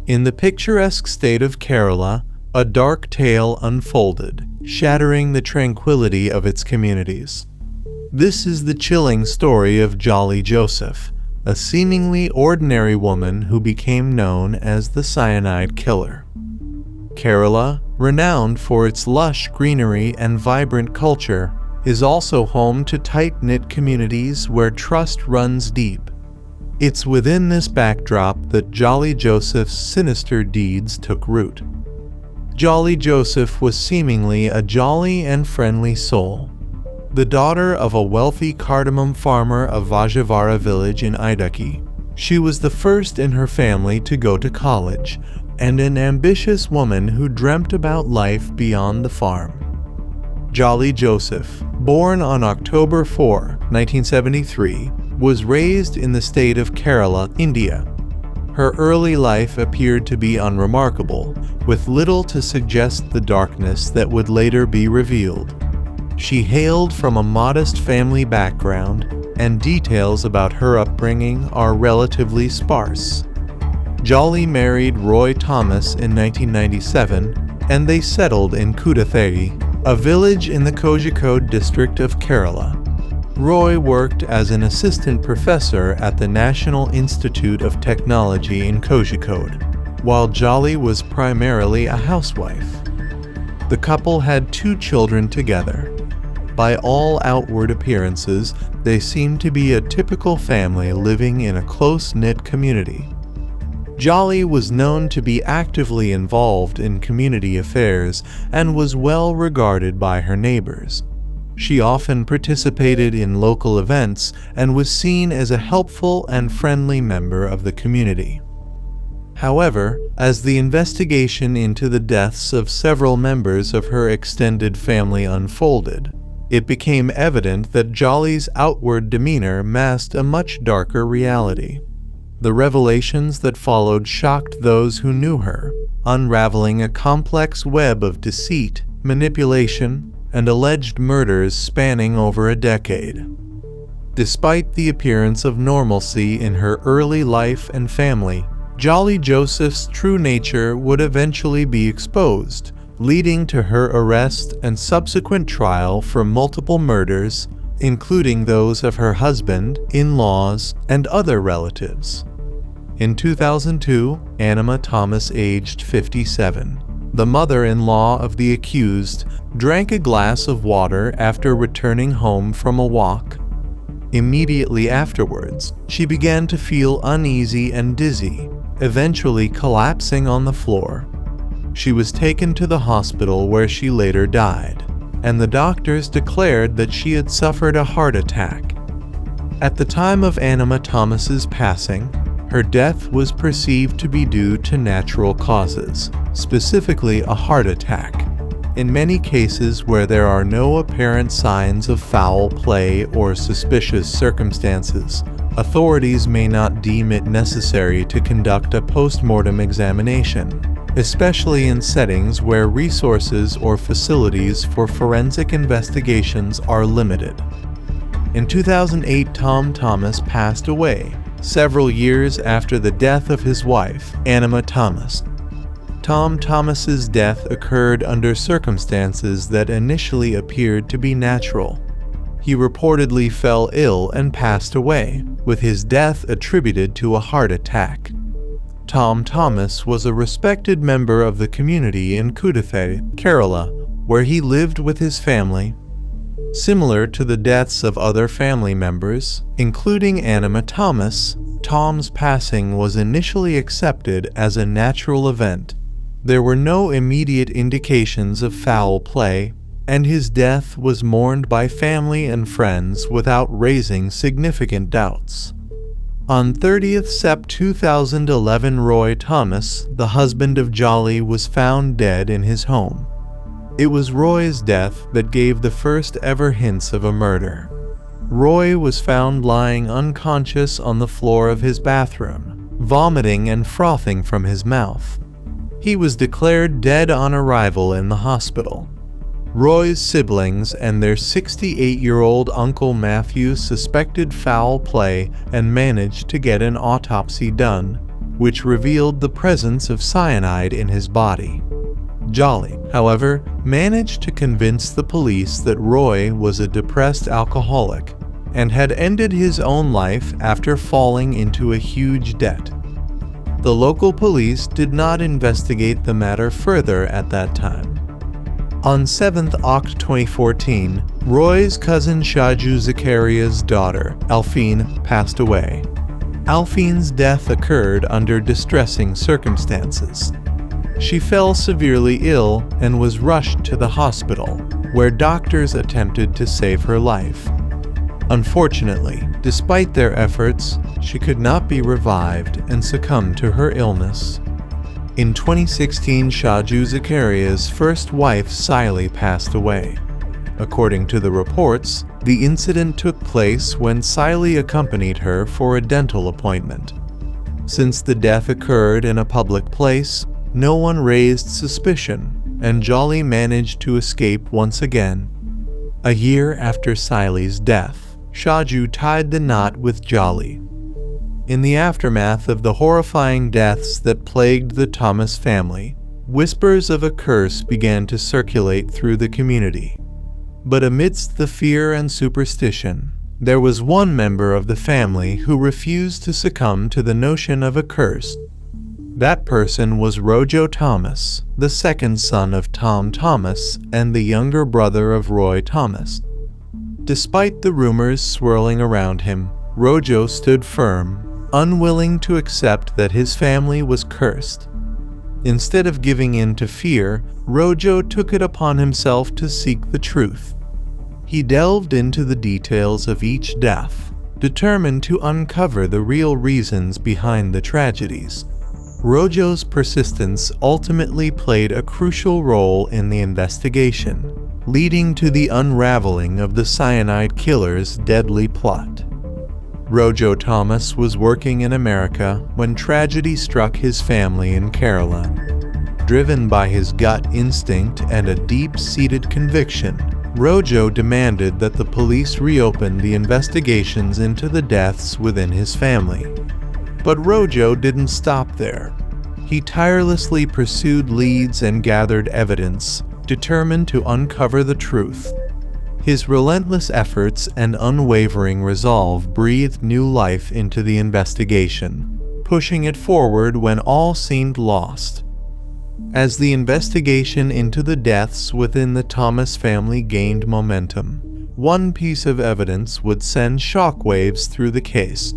In the picturesque state of Kerala, a dark tale unfolded, shattering the tranquility of its communities. This is the chilling story of Jolly Joseph, a seemingly ordinary woman who became known as the Cyanide Killer. Kerala, renowned for its lush greenery and vibrant culture, is also home to tight-knit communities where trust runs deep. It's within this backdrop that Jolly Joseph's sinister deeds took root. Jolly Joseph was seemingly a jolly and friendly soul. The daughter of a wealthy cardamom farmer of Vajavara village in Idukki, she was the first in her family to go to college, and an ambitious woman who dreamt about life beyond the farm. Jolly Joseph, born on October 4, 1973, was raised in the state of Kerala, India. Her early life appeared to be unremarkable, with little to suggest the darkness that would later be revealed. She hailed from a modest family background, and details about her upbringing are relatively sparse. Jolly married Roy Thomas in 1997, and they settled in Kudatheri, a village in the Kozhikode district of Kerala. Roy worked as an assistant professor at the National Institute of Technology in Kozhikode, while Jolly was primarily a housewife. The couple had 2 children together. By all outward appearances, they seemed to be a typical family living in a close-knit community. Jolly was known to be actively involved in community affairs and was well regarded by her neighbors. She often participated in local events and was seen as a helpful and friendly member of the community. However, as the investigation into the deaths of several members of her extended family unfolded, it became evident that Jolly's outward demeanor masked a much darker reality. The revelations that followed shocked those who knew her, unraveling a complex web of deceit, manipulation, and alleged murders spanning over a decade. Despite the appearance of normalcy in her early life and family, Jolly Joseph's true nature would eventually be exposed, leading to her arrest and subsequent trial for multiple murders, including those of her husband, in-laws, and other relatives. In 2002, Anima Thomas, aged 57, the mother-in-law of the accused, drank a glass of water after returning home from a walk. Immediately afterwards, she began to feel uneasy and dizzy, eventually collapsing on the floor. She was taken to the hospital where she later died, and the doctors declared that she had suffered a heart attack. At the time of Anima Thomas's passing, her death was perceived to be due to natural causes, specifically a heart attack. In many cases where there are no apparent signs of foul play or suspicious circumstances, authorities may not deem it necessary to conduct a post-mortem examination, especially in settings where resources or facilities for forensic investigations are limited. In 2008, Tom Thomas passed away, several years after the death of his wife, Anima Thomas. Tom Thomas's death occurred under circumstances that initially appeared to be natural. He reportedly fell ill and passed away, with his death attributed to a heart attack. Tom Thomas was a respected member of the community in Kudatheri, Kerala, where he lived with his family. Similar to the deaths of other family members, including Anima Thomas, Tom's passing was initially accepted as a natural event. There were no immediate indications of foul play, and his death was mourned by family and friends without raising significant doubts. On 30th Sept 2011, Roy Thomas, the husband of Jolly, was found dead in his home. It was Roy's death that gave the first ever hints of a murder. Roy was found lying unconscious on the floor of his bathroom, vomiting and frothing from his mouth. He was declared dead on arrival in the hospital. Roy's siblings and their 68-year-old uncle Matthew suspected foul play and managed to get an autopsy done, which revealed the presence of cyanide in his body. Jolly, however, managed to convince the police that Roy was a depressed alcoholic and had ended his own life after falling into a huge debt. The local police did not investigate the matter further at that time. On 7th Oct 2014, Roy's cousin Shaju Zakaria's daughter, Alphine, passed away. Alphine's death occurred under distressing circumstances. She fell severely ill and was rushed to the hospital, where doctors attempted to save her life. Unfortunately, despite their efforts, she could not be revived and succumbed to her illness. In 2016, Shaju Zakaria's first wife, Siley, passed away. According to the reports, the incident took place when Siley accompanied her for a dental appointment. Since the death occurred in a public place, no one raised suspicion, and Jolly managed to escape once again. A year after Siley's death, Shaju tied the knot with Jolly. In the aftermath of the horrifying deaths that plagued the Thomas family, whispers of a curse began to circulate through the community. But amidst the fear and superstition, there was one member of the family who refused to succumb to the notion of a curse. That person was Rojo Thomas, the second son of Tom Thomas and the younger brother of Roy Thomas. Despite the rumors swirling around him, Rojo stood firm, unwilling to accept that his family was cursed. Instead of giving in to fear, Rojo took it upon himself to seek the truth. He delved into the details of each death, determined to uncover the real reasons behind the tragedies. Rojo's persistence ultimately played a crucial role in the investigation, leading to the unraveling of the Cyanide Killer's deadly plot. Rojo Thomas was working in America when tragedy struck his family in Kerala. Driven by his gut instinct and a deep-seated conviction, Rojo demanded that the police reopen the investigations into the deaths within his family. But Rojo didn't stop there. He tirelessly pursued leads and gathered evidence, determined to uncover the truth. His relentless efforts and unwavering resolve breathed new life into the investigation, pushing it forward when all seemed lost. As the investigation into the deaths within the Thomas family gained momentum, one piece of evidence would send shockwaves through the case.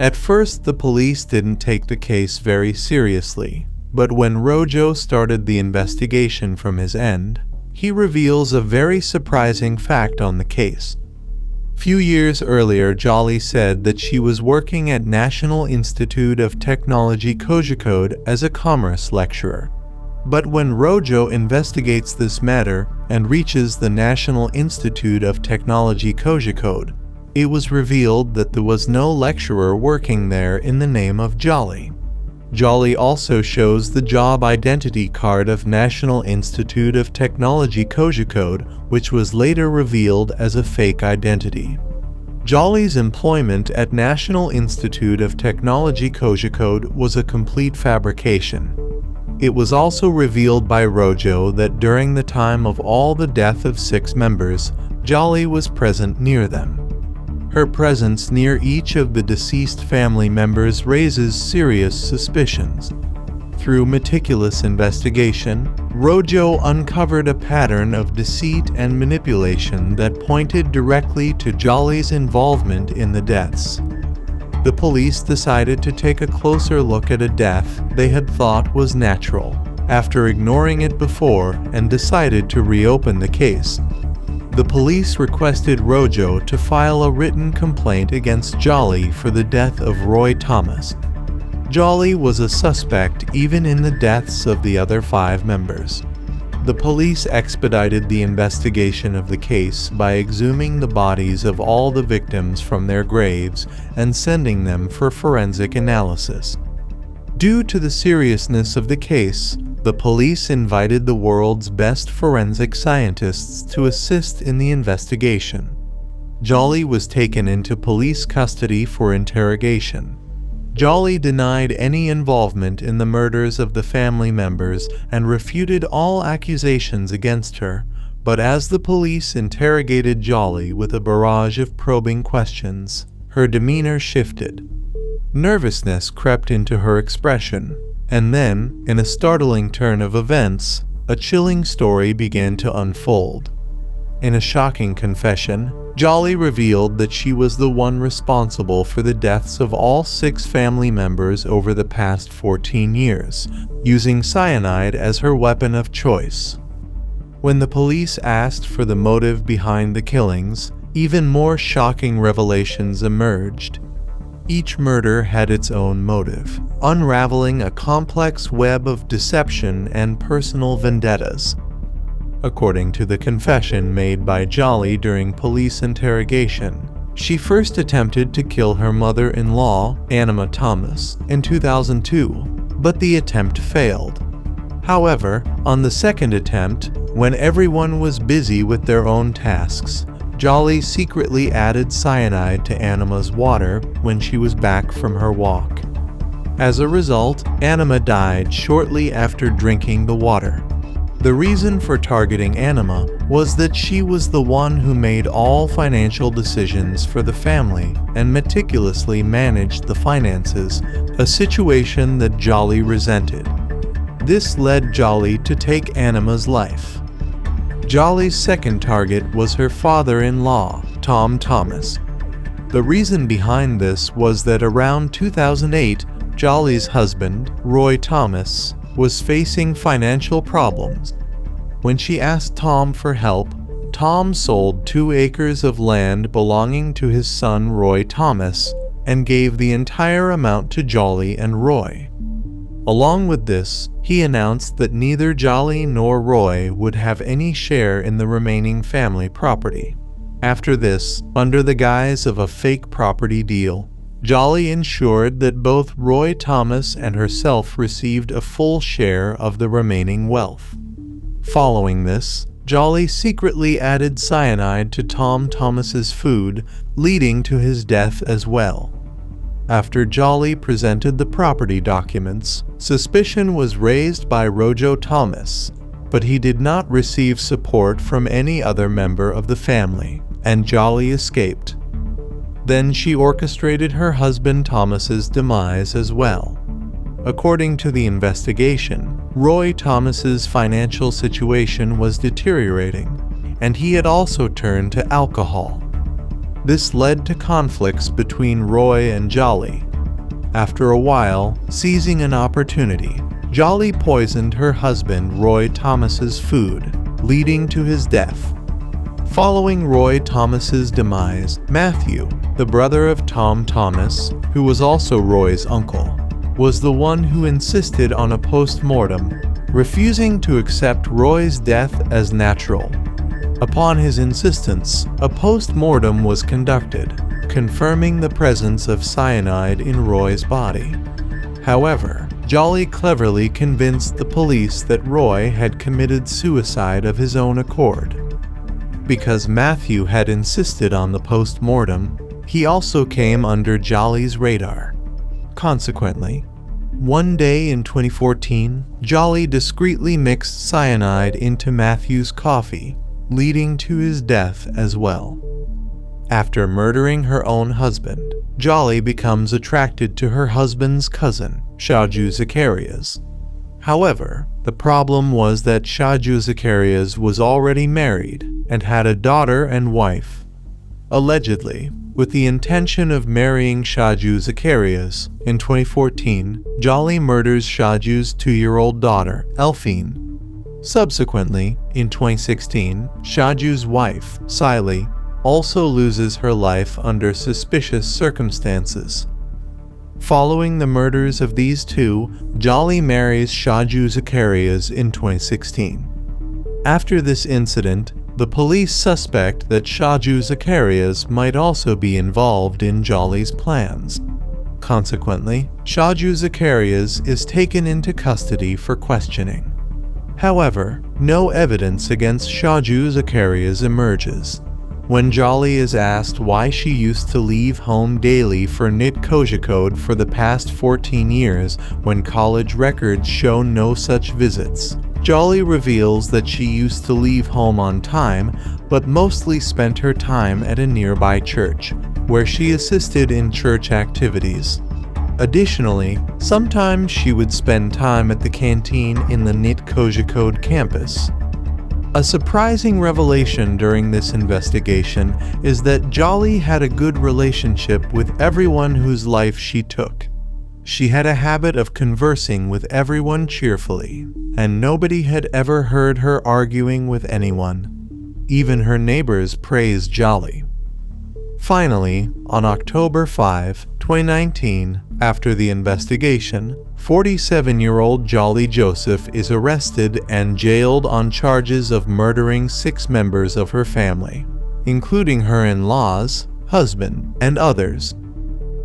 At first, the police didn't take the case very seriously, but when Rojo started the investigation from his end, he reveals a very surprising fact on the case. Few years earlier, Jolly said that she was working at National Institute of Technology Kozhikode as a commerce lecturer. But when Rojo investigates this matter and reaches the National Institute of Technology Kozhikode, it was revealed that there was no lecturer working there in the name of Jolly. Jolly also shows the job identity card of National Institute of Technology Kozhikode, which was later revealed as a fake identity. Jolly's employment at National Institute of Technology Kozhikode was a complete fabrication. It was also revealed by Rojo that during the time of all the death of 6 members, Jolly was present near them. Her presence near each of the deceased family members raises serious suspicions. Through meticulous investigation, Rojo uncovered a pattern of deceit and manipulation that pointed directly to Jolly's involvement in the deaths. The police decided to take a closer look at a death they had thought was natural, after ignoring it before, and decided to reopen the case. The police requested Rojo to file a written complaint against Jolly for the death of Roy Thomas. Jolly was a suspect even in the deaths of the other 5 members. The police expedited the investigation of the case by exhuming the bodies of all the victims from their graves and sending them for forensic analysis. Due to the seriousness of the case, the police invited the world's best forensic scientists to assist in the investigation. Jolly was taken into police custody for interrogation. Jolly denied any involvement in the murders of the family members and refuted all accusations against her, but as the police interrogated Jolly with a barrage of probing questions, her demeanor shifted. Nervousness crept into her expression, and then, in a startling turn of events, a chilling story began to unfold. In a shocking confession, Jolly revealed that she was the one responsible for the deaths of all 6 family members over the past 14 years, using cyanide as her weapon of choice. When the police asked for the motive behind the killings, even more shocking revelations emerged. Each murder had its own motive, unraveling a complex web of deception and personal vendettas. According to the confession made by Jolly during police interrogation, she first attempted to kill her mother-in-law, Anima Thomas, in 2002, but the attempt failed. However, on the second attempt, when everyone was busy with their own tasks, Jolly secretly added cyanide to Anima's water when she was back from her walk. As a result, Anima died shortly after drinking the water. The reason for targeting Anima was that she was the one who made all financial decisions for the family and meticulously managed the finances, a situation that Jolly resented. This led Jolly to take Anima's life. Jolly's second target was her father-in-law, Tom Thomas. The reason behind this was that around 2008, Jolly's husband, Roy Thomas, was facing financial problems. When she asked Tom for help, Tom sold 2 acres of land belonging to his son Roy Thomas and gave the entire amount to Jolly and Roy. Along with this, he announced that neither Jolly nor Roy would have any share in the remaining family property. After this, under the guise of a fake property deal, Jolly ensured that both Roy Thomas and herself received a full share of the remaining wealth. Following this, Jolly secretly added cyanide to Tom Thomas's food, leading to his death as well. After Jolly presented the property documents, suspicion was raised by Rojo Thomas, but he did not receive support from any other member of the family, and Jolly escaped. Then she orchestrated her husband Thomas's demise as well. According to the investigation, Roy Thomas's financial situation was deteriorating, and he had also turned to alcohol. This led to conflicts between Roy and Jolly. After a while, seizing an opportunity, Jolly poisoned her husband Roy Thomas's food, leading to his death. Following Roy Thomas's demise, Matthew, the brother of Tom Thomas, who was also Roy's uncle, was the one who insisted on a post-mortem, refusing to accept Roy's death as natural. Upon his insistence, a post-mortem was conducted, confirming the presence of cyanide in Roy's body. However, Jolly cleverly convinced the police that Roy had committed suicide of his own accord. Because Matthew had insisted on the post-mortem, he also came under Jolly's radar. Consequently, one day in 2014, Jolly discreetly mixed cyanide into Matthew's coffee, leading to his death as well. After murdering her own husband, Jolly becomes attracted to her husband's cousin, Shaju Zacarias. However, the problem was that Shaju Zacarias was already married and had a daughter and wife. Allegedly, with the intention of marrying Shaju Zacarias, in 2014, Jolly murders Shaju's 2-year-old daughter, Elphine. Subsequently, in 2016, Shaju's wife, Siley, also loses her life under suspicious circumstances. Following the murders of these two, Jolly marries Shaju Zacarias in 2016. After this incident, the police suspect that Shaju Zacarias might also be involved in Jolly's plans. Consequently, Shaju Zacarias is taken into custody for questioning. However, no evidence against Shaju Zacarias emerges. When Jolly is asked why she used to leave home daily for NIT Kozhikode for the past 14 years when college records show no such visits, Jolly reveals that she used to leave home on time, but mostly spent her time at a nearby church, where she assisted in church activities. Additionally, sometimes she would spend time at the canteen in the NIT Kozhikode campus. A surprising revelation during this investigation is that Jolly had a good relationship with everyone whose life she took. She had a habit of conversing with everyone cheerfully, and nobody had ever heard her arguing with anyone. Even her neighbors praised Jolly. Finally, on October 5, 2019, after the investigation, 47-year-old Jolly Joseph is arrested and jailed on charges of murdering 6 members of her family, including her in-laws, husband, and others.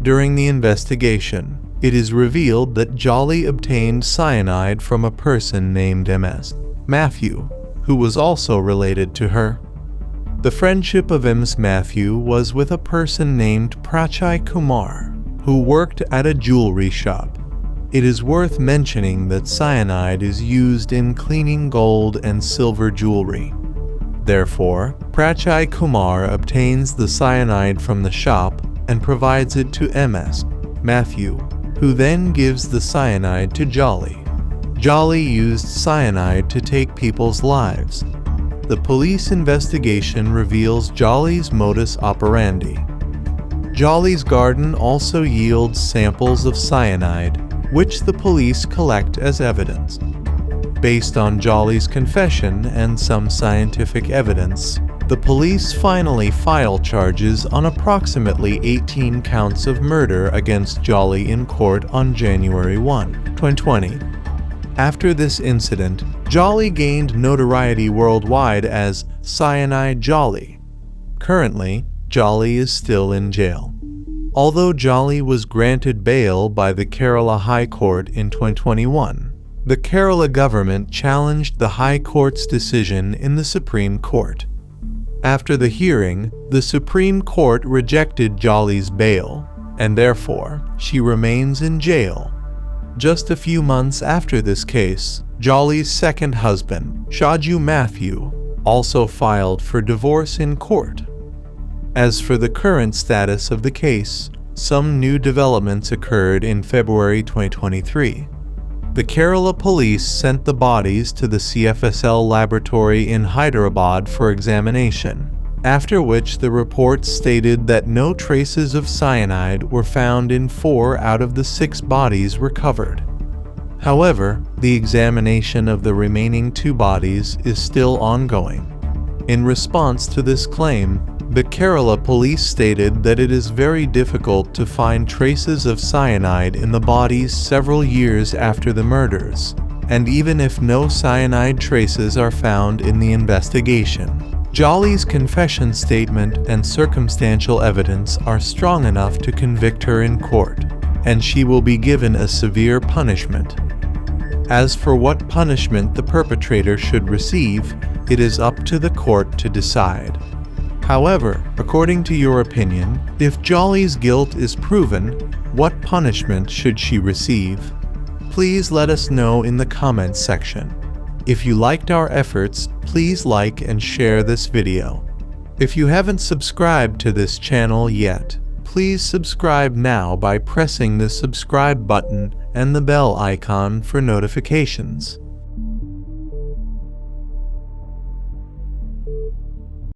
During the investigation, it is revealed that Jolly obtained cyanide from a person named Ms. Matthew, who was also related to her. The friendship of Ms. Matthew was with a person named Prachai Kumar, who worked at a jewelry shop. It is worth mentioning that cyanide is used in cleaning gold and silver jewelry. Therefore, Prachai Kumar obtains the cyanide from the shop and provides it to Ms. Matthew, who then gives the cyanide to Jolly. Jolly used cyanide to take people's lives. The police investigation reveals Jolly's modus operandi. Jolly's garden also yields samples of cyanide, which the police collect as evidence. Based on Jolly's confession and some scientific evidence, the police finally file charges on approximately 18 counts of murder against Jolly in court on January 1, 2020. After this incident, Jolly gained notoriety worldwide as Cyanide Jolly. Currently, Jolly is still in jail. Although Jolly was granted bail by the Kerala High Court in 2021, the Kerala government challenged the High Court's decision in the Supreme Court. After the hearing, the Supreme Court rejected Jolly's bail, and therefore, she remains in jail. Just a few months after this case, Jolly's second husband, Shaju Matthew, also filed for divorce in court. As for the current status of the case, some new developments occurred in February 2023. The Kerala police sent the bodies to the CFSL laboratory in Hyderabad for examination, after which the report stated that no traces of cyanide were found in 4 out of the 6 bodies recovered. However, the examination of the remaining 2 bodies is still ongoing. In response to this claim, the Kerala police stated that it is very difficult to find traces of cyanide in the bodies several years after the murders, and even if no cyanide traces are found in the investigation, Jolly's confession statement and circumstantial evidence are strong enough to convict her in court, and she will be given a severe punishment. As for what punishment the perpetrator should receive, it is up to the court to decide. However, according to your opinion, if Jolly's guilt is proven, what punishment should she receive? Please let us know in the comments section. If you liked our efforts, please like and share this video. If you haven't subscribed to this channel yet, please subscribe now by pressing the subscribe button and the bell icon for notifications.